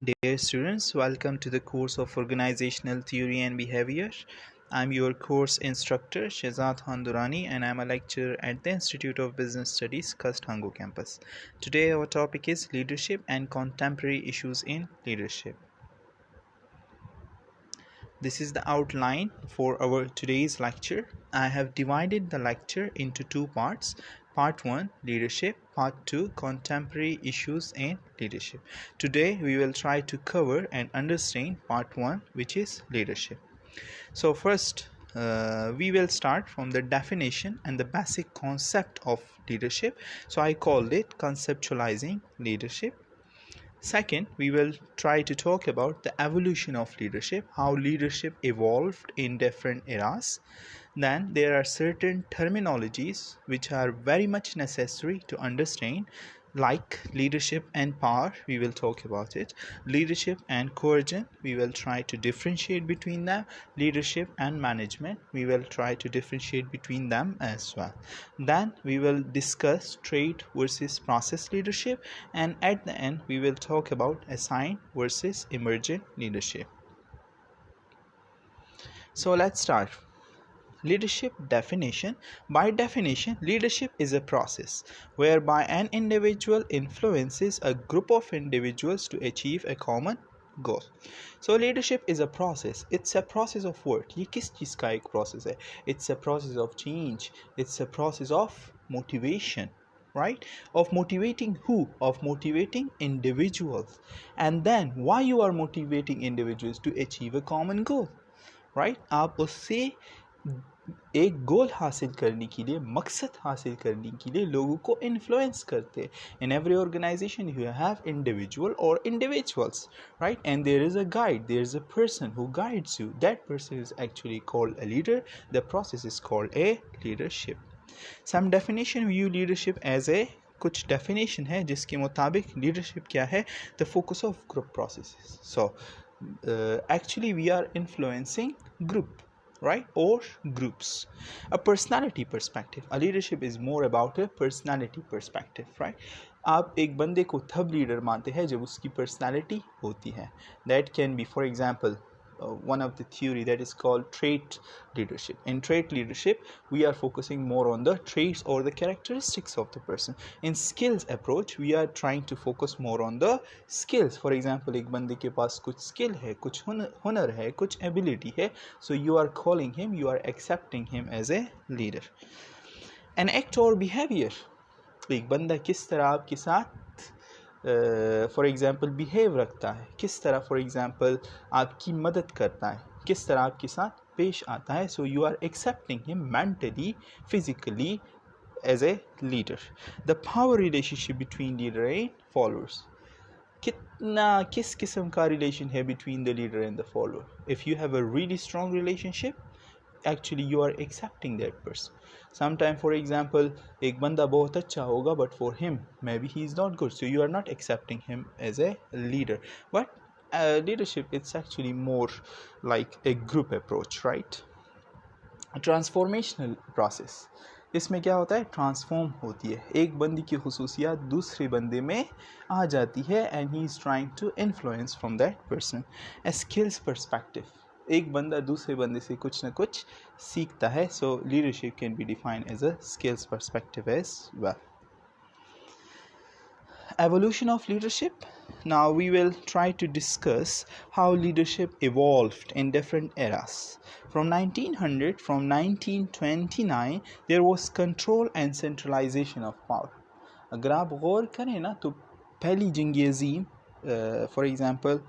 Dear students, welcome to the course of Organizational Theory and Behavior. I'm your course instructor Shahzad Handurani and I'm a lecturer at the Institute of Business Studies KUST20201 campus. Today our topic is leadership and contemporary issues in leadership. This is the outline for our today's lecture. I have divided the lecture into two parts. Part 1, leadership. Part 2, contemporary issues in leadership. Today we will try to cover and understand part 1, which is leadership. So first, we will start from the definition and the basic concept of leadership. So I called it conceptualizing leadership. Second, we will try to talk about the evolution of leadership, how leadership evolved in different eras. Then there are certain terminologies which are very much necessary to understand, like leadership and power. We will talk about it. Leadership and coercion, we will try to differentiate between them. Leadership and management, we will try to differentiate between them as well. Then we will discuss trait versus process leadership, and at the end we will talk about assigned versus emergent leadership. So let's start. Leadership definition. By definition, leadership is a process whereby an individual influences a group of individuals to achieve a common goal. So leadership is a process. It's a process of work. ये किस चीज़ का एक process है? It's a process of change. It's a process of motivation, right? Of motivating who? Of motivating individuals. And then why you are motivating individuals to achieve a common goal, right? आप उससे एक गोल हासिल करने के लिए, मकसद हासिल करने के लिए लोगों को इन्फ्लुएंस करते हैं. In every organization you have individual और individuals, right? And there is a guide, there is a person who guides you. That person is actually called a leader. The process is called a leadership. Some definition view leadership as a, कुछ definition है जिसके मुताबिक leadership क्या है? The focus of group processes. So actually we are influencing group, right, or groups. A personality perspective. A leadership is more about a personality perspective, right? आप एक बंदे को तब लीडर मानते हैं जब उसकी पर्सनालिटी होती है. That can be, for example, one of the theory that is called trait leadership. In trait leadership, we are focusing more on the traits or the characteristics of the person. In skills approach, we are trying to focus more on the skills. For example, एक बंदे के पास कुछ skill है, कुछ हुनर है, कुछ ability है, so you are calling him, you are accepting him as a leader. An act or behavior. एक बंदा किस तरह आपके साथ फॉर एग्ज़ाम्पल बिहेव रखता है, किस तरह फॉर एग्ज़ाम्पल आपकी मदद करता है, किस तरह आपके साथ पेश आता है. So you are accepting him mentally, physically as a leader. The power relationship between leader and followers. किस किस्म का रिलेशन है between the leader and the follower? If you have a really strong relationship, actually you are accepting that person. Sometime, for example, एक बंदा बहुत अच्छा होगा, but for him maybe he is not good, so you are not accepting him as a leader. But leadership, it's actually more like a group approach, right? A transformational process. इसमें क्या होता है? Transform होती है. एक बंदी की खुसूसियात दूसरे बंदे में आ जाती है and he is trying to influence from that person. A skills perspective. एक बंदा दूसरे बंदे से कुछ ना कुछ सीखता है. So leadership can be defined as a skills perspective as well. Evolution of leadership. Now we will try to discuss how leadership evolved in different eras. From 1900, from 1929, there was control and centralization of power. अगर आप गौर करें ना तो पहली जंग अज़ीम for example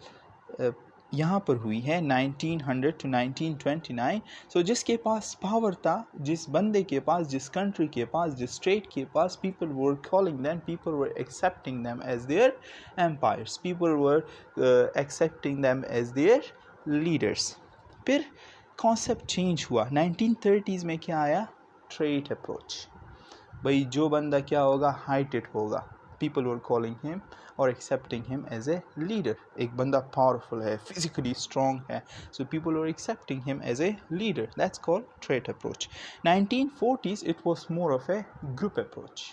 यहाँ पर हुई है 1900 to 1929. सो जिसके पास पावर था, जिस बंदे के पास, जिस कंट्री के पास, जिस स्टेट के पास, people were calling them, people were accepting them as their empires, people were accepting them as their leaders. फिर कॉन्सेप्ट चेंज हुआ. 1930s में क्या आया? Trait approach. भाई जो बंदा क्या होगा? हाइटेड होगा. People were calling him or accepting him as a leader. एक बंदा powerful है, physically strong है, so people were accepting him as a leader. That's called trait approach. 1940s, it was more of a group approach.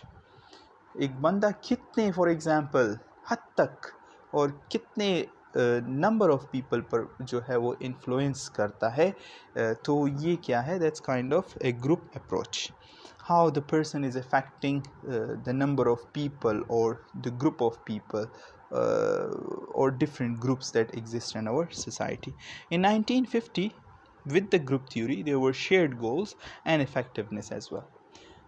एक बंदा कितने, for example, हद तक और कितने नंबर ऑफ पीपल पर जो है वो इन्फ्लुएंस करता है, तो ये क्या है, that's kind of A group approach. How the person is affecting the number of people or the group of people or different groups that exist in our society. In 1950, with the group theory, there were shared goals and effectiveness as well.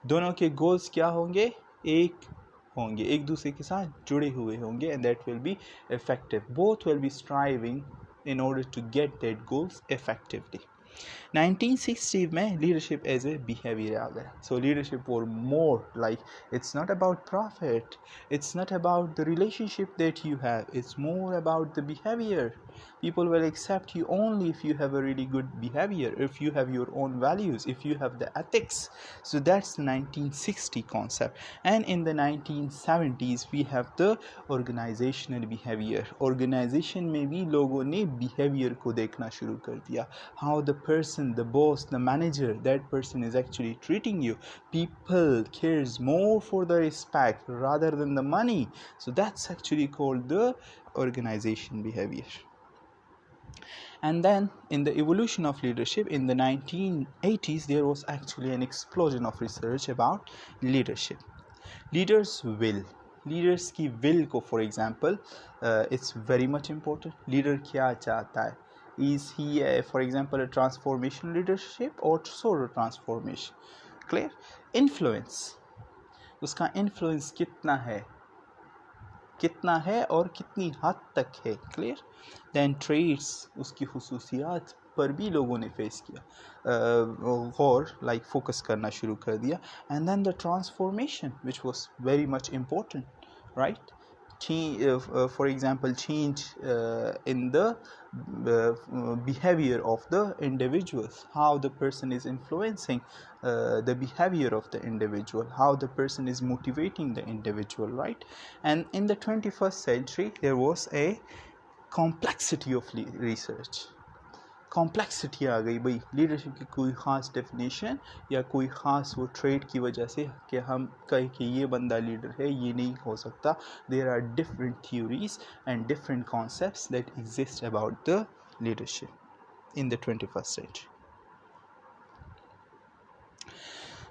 दोनों के goals क्या होंगे, एक होंगे, एक दूसरे के साथ जुड़े हुए होंगे, and that will be effective. Both will be striving in order to get that goals effectively. 1960 में leadership as a behavior आ गया. So leadership was more like, it's not about profit, it's not about the relationship that you have, it's more about the behavior. People will accept you only if you have a really good behavior, if you have your own values, if you have the ethics. So that's the 1960 concept. And in the 1970s we have the organizational behavior. Organization में भी लोगों ने behavior को देखना शुरू कर दिया. How the person, the boss, the manager, that person is actually treating you. People cares more for the respect rather than the money. So that's actually called the organization behavior. And then in the evolution of leadership in the 1980s, there was actually an explosion of research about leadership. Leaders की will को, for example, it's very much important. Leader क्या चाहता है? Is he for example a transformation leadership or solo transformation? Clear? Influence, उसका influence कितना है और कितनी हद तक है. क्लियर? देन ट्रेड्स, उसकी खुसूसियात पर भी लोगों ने फेस किया और लाइक फोकस करना शुरू कर दिया. And then the transformation which was very much important, right? For example, change in the behavior of the individuals, how the person is influencing the behavior of the individual, how the person is motivating the individual, right? And in the 21st century there was a complexity of research. Complexity आ गई भाई. Leadership की कोई ख़ास definition या कोई ख़ास वो ट्रेड की वजह से कि हम कहें कि ये बंदा लीडर है, ये नहीं हो सकता. There are different theories and different concepts that exist about the leadership in the 21st century.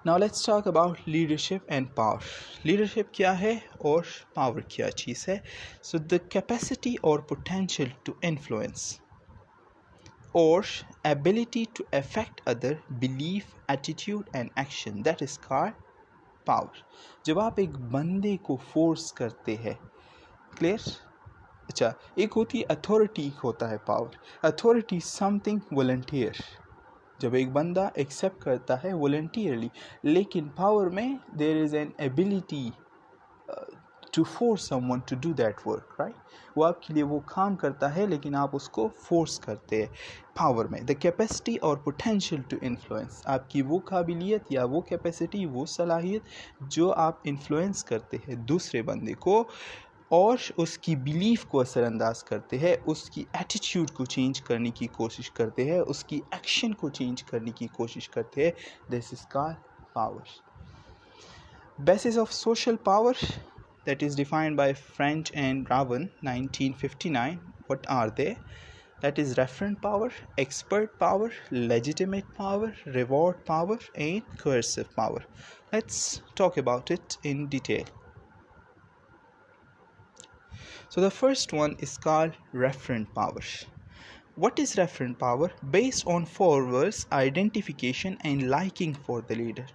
Now let's talk about leadership and power. Leadership क्या है और power क्या चीज़ है? So the capacity or potential to influence or ability to affect other belief, attitude and action, that is called power. जब आप एक बंदे को फोर्स करते हैं, क्लियर? अच्छा, एक होती है अथॉरिटी, होता है पावर. अथॉरिटी समथिंग वॉलंटियर, जब एक बंदा एक्सेप्ट करता है वॉलंटियरली. लेकिन पावर में there is an ability to force someone to do that work, right? वो आपके लिए वो काम करता है लेकिन आप उसको फोर्स करते हैं. पावर में द कैपेसिटी और पोटेंशियल टू इन्फ्लुएंस, आपकी वो काबिलियत या वो कैपेसिटी, वो सलाहियत जो आप इन्फ्लुएंस करते हैं दूसरे बंदे को और उसकी बिलीफ को असरअंदाज करते हैं, उसकी एटीट्यूड को चेंज करने की कोशिश करते हैं, उसकी एक्शन को चेंज करने की कोशिश करते हैं. This is called power. Basis of social power, that is defined by French and Raven 1959. What are they? That is referent power, expert power, legitimate power, reward power and coercive power. Let's talk about it in detail. So the first one is called referent power. What is referent power? Based on followers' identification and liking for the leader.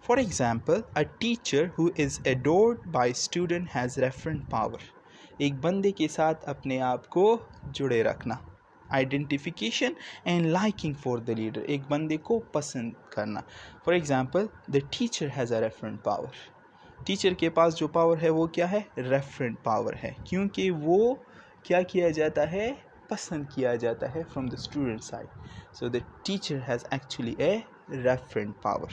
For example, a teacher who is adored by student has referent power. एक बंदे के साथ अपने आप को जुड़े रखना. Identification and liking for the leader, एक बंदे को पसंद करना. For example, the teacher has a referent power. Teacher के पास जो पावर है वो क्या है? रेफरेंट पावर है, क्योंकि वो क्या किया जाता है? पसंद किया जाता है from the student side. So the teacher has actually a referent power.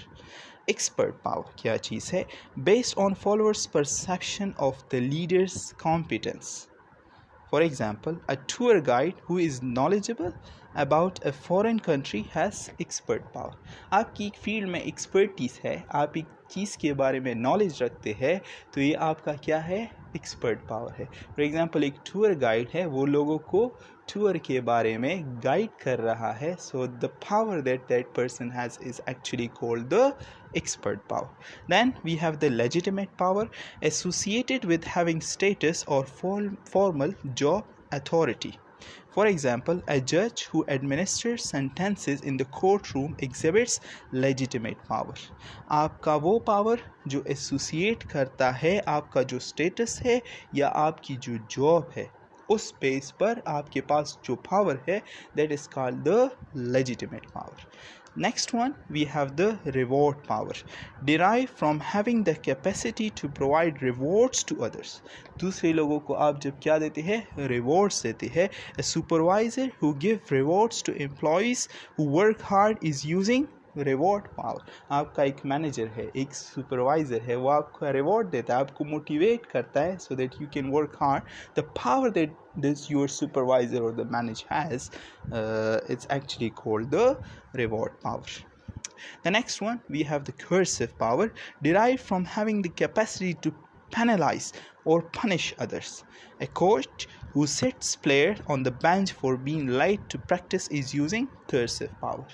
Expert power क्या चीज़ है? Based on followers' perception of the leader's competence. For example, a tour guide who is knowledgeable about a foreign country has expert power. आपकी एक field में expertise है, आप एक चीज़ के बारे में नॉलेज रखते हैं, तो ये आपका क्या है? एक्सपर्ट पावर है. फॉर एग्जांपल एक टूर गाइड है, वो लोगों को टूर के बारे में गाइड कर रहा है. So the power that person has is actually called the expert power. Then we have the legitimate power associated with having status or formal job authority. For example, a judge who administers sentences in the courtroom exhibits legitimate power. आपका वो power जो associate करता है आपका जो status है या आपकी जो job है, उस बेस पर आपके पास जो power है, that is called the legitimate power. Next one, we have the reward power, derived from having the capacity to provide rewards to others. दूसरे लोगों को आप जब क्या देते हैं, rewards देते हैं. A supervisor who give rewards to employees who work hard is using reward power. आपका एक मैनेजर है, एक सुपरवाइज़र है, वो आपको रिवॉर्ड देता है, आपको मोटिवेट करता है so that you can work hard. The power that this your supervisor or the manager has, it's actually called the reward power. The next one, we have the coercive power, derived from having the capacity to penalize or punish others. A coach who sets player on the bench for being late to practice is using coercive power.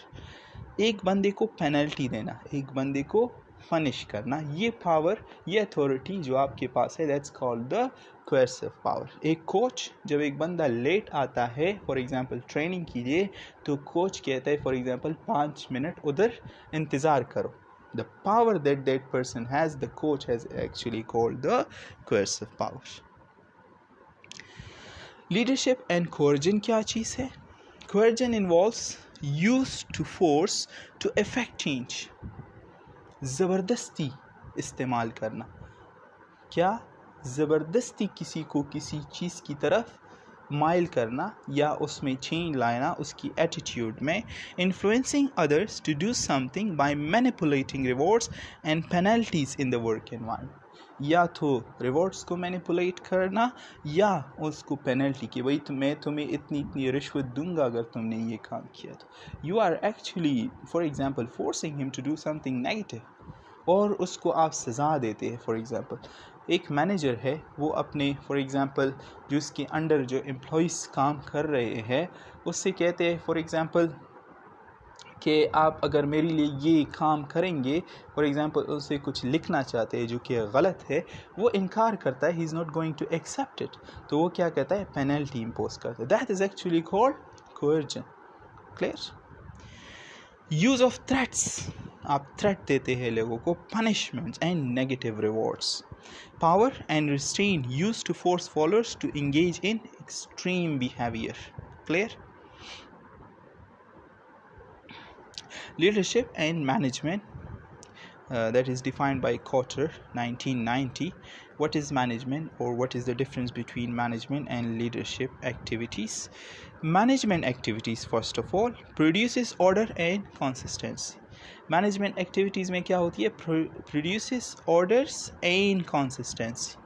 एक बंदे को penalty देना, एक बंदे को punish करना, ये power, ये अथॉरिटी जो आपके पास है, that's called the coercive power. एक कोच जब एक बंदा लेट आता है फॉर एग्जांपल ट्रेनिंग के लिए, तो कोच कहता है फॉर एग्जांपल 5 मिनट उधर इंतज़ार करो. The power that person has, the coach has actually called the coercive power. Leadership and coercion क्या चीज़ है? Coercion involves used to force to effect change. ज़बरदस्ती इस्तेमाल करना. क्या? ज़बरदस्ती किसी को किसी चीज़ की तरफ माइल करना या उसमें चेंज लाना उसकी एटीट्यूड में. Influencing others to do something by manipulating rewards and penalties in the work environment. या तो रिवॉर्ड्स को मैनिपुलेट करना या उसको पेनल्टी की, भाई तो मैं तुम्हें इतनी रिश्वत दूंगा अगर तुमने ये काम किया. तो you are actually for example forcing him to do something negative, और उसको आप सज़ा देते हैं. फॉर एग्जांपल एक मैनेजर है, वो अपने फॉर एग्जांपल जो उसके अंडर जो एम्प्लॉइज़ काम कर रहे हैं उससे कहते हैं फॉर एग्जांपल कि आप अगर मेरे लिए ये काम करेंगे, फॉर एग्जांपल उससे कुछ लिखना चाहते हैं जो कि गलत है, वो इनकार करता है, he is not going to accept it. तो वो क्या कहता है, पेनल्टी इम्पोज करता है. That is actually called coercion. Clear? Use of threats, आप थ्रेट देते हैं लोगों को. Punishments and negative rewards. Power and restrain used to force followers to engage in extreme behaviour. Clear? Leadership and management, that is defined by Cotter 1990. What is management, or what is the difference between management and leadership activities? Management activities, first of all, produces order and consistency. Management activities में क्या होती है? Produces orders and consistency.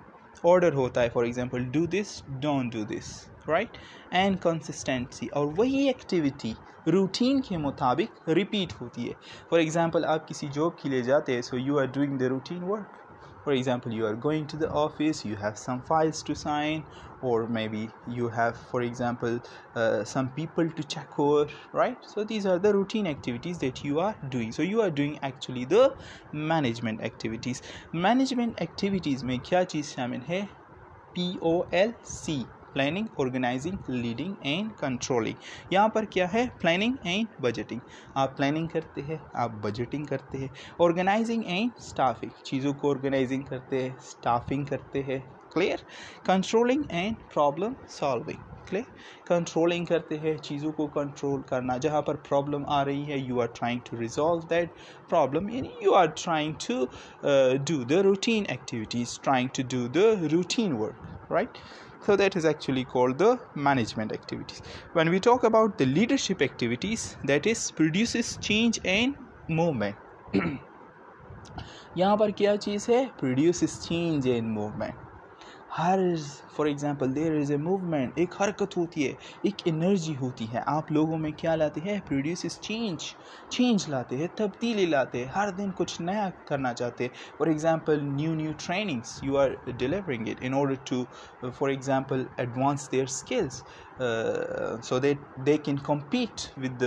Order होता है for example do this, don't do this, right? And consistency, और वही activity routine के मुताबिक रिपीट होती है. फॉर एग्जांपल आप किसी जॉब के लिए जाते हैं, so you are doing the routine work. For example you are going to the office, you have some files to sign, or maybe you have for example some people to check over, right? So these are the routine activities that you are doing. So you are doing actually the management activities. Management activities में क्या चीज़ शामिल है? POLC, planning, organising, leading and controlling. यहाँ पर क्या है? Planning and budgeting. आप planning करते हैं, आप बजटिंग करते हैं. ऑर्गेनाइजिंग एंड स्टाफिंग, चीज़ों को ऑर्गेनाइजिंग करते हैं, स्टाफिंग करते हैं. Clear? Controlling and problem solving. Clear? Controlling करते हैं, चीज़ों को कंट्रोल करना. जहाँ पर प्रॉब्लम आ रही है, you are trying to resolve that problem, यानी you are trying to do the routine activities, trying to do the routine work, right? So that is actually called the management activities. When we talk about the leadership activities, that is produces change and movement. यहाँ पर क्या चीज़ है? Produces change and movement. हर for example there is a movement, एक हरकत होती है, एक एनर्जी होती है, आप लोगों में क्या लाते हैं, प्रोड्यूसेस चेंज लाते हैं, तब्दीली लाते हैं, हर दिन कुछ नया करना चाहते हैं. For example new trainings you are delivering it in order to for example advance their skills so that they can compete with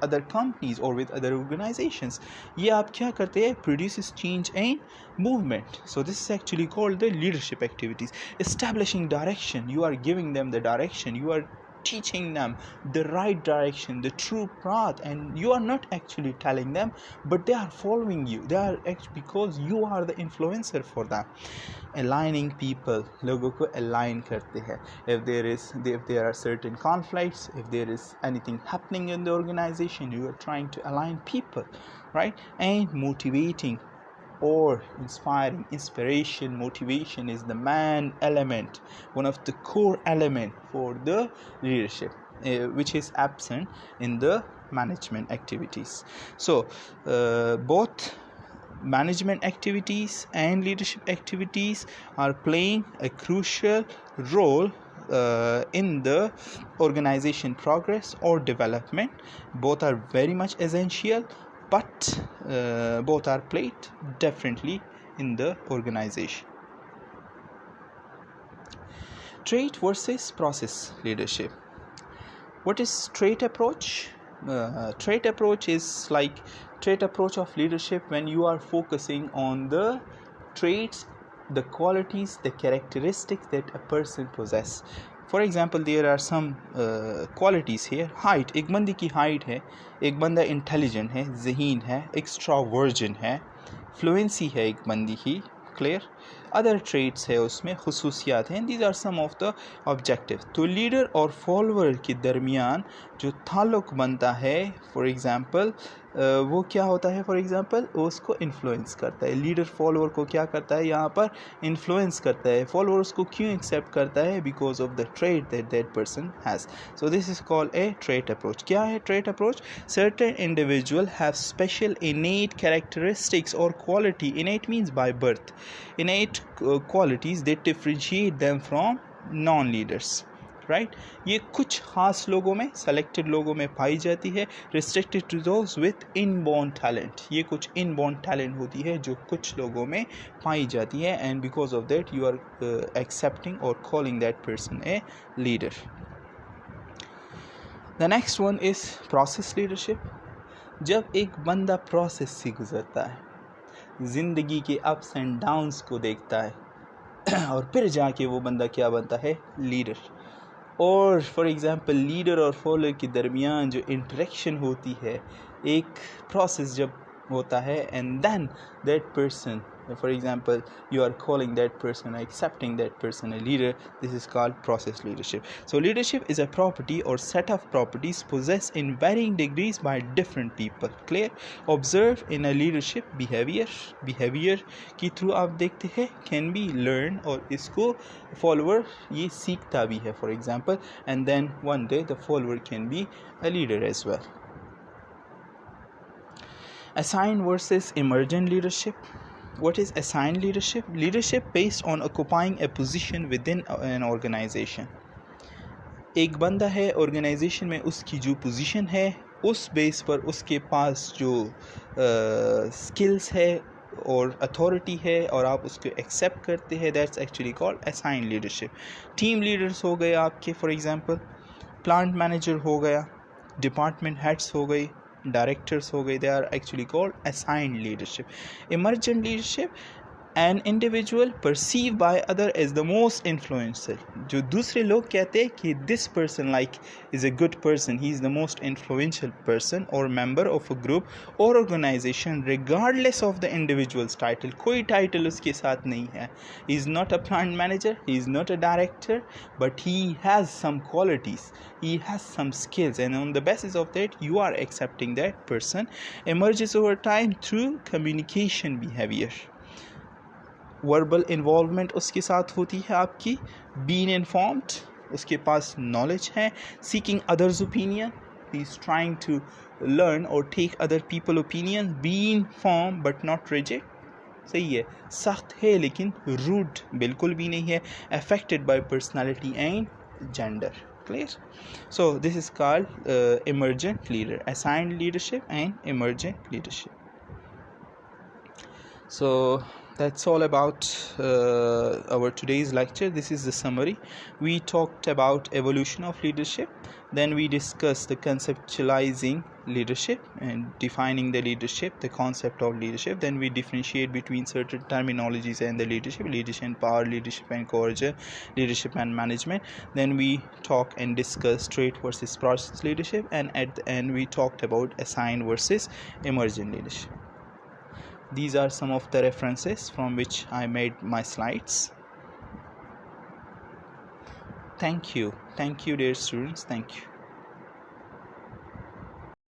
other companies or with other organizations. ये आप क्या करते हैं, produces change and movement. So this is actually called the leadership activities. Establishing direction, you are giving them the direction, you are teaching them the right direction, the true path, and you are not actually telling them, but they are following you. They are because you are the influencer for them. Aligning people, लोगों को align करते हैं. If there are certain conflicts, if there is anything happening in the organization, you are trying to align people, right? And motivating or inspiring. Inspiration, motivation is the main element, one of the core element for the leadership, which is absent in the management activities. So both management activities and leadership activities are playing a crucial role in the organization progress or development. Both are very much essential, but both are played differently in the organization. Trait versus process leadership. What is trait approach? Trait approach is like trait approach of leadership when you are focusing on the traits, the qualities, the characteristics that a person possess. For example, there are some qualities here. Height, एक बंदे की height है, एक बंदा intelligent है, ज़हीन है, extraversion है, fluency है एक बंदी की, clear. Other traits है उसमें, खुसूसियात हैं. These are some of the objectives. तो लीडर और फॉलोअर के दरमियान जो ताल्लुक बनता है, फॉर एग्जांपल वो क्या होता है, फॉर एग्जांपल वो उसको इन्फ्लुएंस करता है. लीडर फॉलोअर को क्या करता है, यहाँ पर इन्फ्लुएंस करता है. फॉलोअर उसको क्यों एक्सेप्ट करता है, because of the trait that person has. So this is called a trait approach. क्या है trait approach? Certain individual have special innate characteristics और quality. Innate means by birth. Innate qualities that differentiate them from non-leaders, right? ये कुछ खास लोगों में, selected लोगों में पाई जाती है. restricted to those with inborn talent. ये कुछ inborn talent होती है जो कुछ लोगों में पाई जाती है, and because of that you are accepting or calling that person a leader. The next one is process leadership. जब एक बंदा process से गुजरता है, ज़िंदगी के अप्स एंड डाउन्स को देखता है और फिर जाके वो बंदा क्या बनता है, लीडर. और फॉर एग्जांपल लीडर और फॉलोअर के दरमियान जो इंटरेक्शन होती है, एक प्रोसेस जब होता है, and then that person, for example you are calling that person, accepting that person a leader. This is called process leadership. So leadership is a property or set of properties possessed in varying degrees by different people. Clear? Observe in a leadership behavior की through आप देखते हैं can be learned, और इसको follower ये सीखता भी है, for example, and then one day the follower can be a leader as well. Assigned versus emergent leadership. What is assigned leadership? Leadership based on occupying a position within an organization. एक बंदा है organisation में, उसकी जो position है उस base पर उसके पास जो स्किल्स है और अथॉरिटी है और आप उसको एक्सेप्ट करते हैं, that's actually called assigned leadership. Team leaders हो गए आपके, फॉर एग्जांपल प्लांट मैनेजर हो गया, डिपार्टमेंट हेड्स हो गई, डायरेक्टर्स हो गए, they are actually called assigned leadership. Emergent leadership, an individual perceived by other as the most influential. जो दूसरे लोग कहते हैं कि this person like is a good person, he is the most influential person or member of a group or organization regardless of the individual's title. कोई title उसके साथ नहीं है. He is not a plant manager, he is not a director, but he has some qualities, he has some skills, and on the basis of that you are accepting that person. Emerges over time through communication behavior. Verbal involvement उसके साथ होती है आपकी. Being informed, उसके पास knowledge है. Seeking others opinion, he is trying to learn और take other people opinion. Being firm but not rigid, सही है, सख्त है लेकिन रूड बिल्कुल भी नहीं है, affected by personality and gender. Clear? So this is called emergent leader, assigned leadership and emergent leadership. So that's all about our today's lecture. This is the summary. We talked about evolution of leadership, then we discussed the conceptualizing leadership and defining the leadership, the concept of leadership. Then we differentiate between certain terminologies and the leadership and power, leadership and coercion, leadership and management. Then we talk and discuss trait versus process leadership, and at the end we talked about assigned versus emergent leadership. These are some of the references from which I made my slides. Thank you dear students, thank you.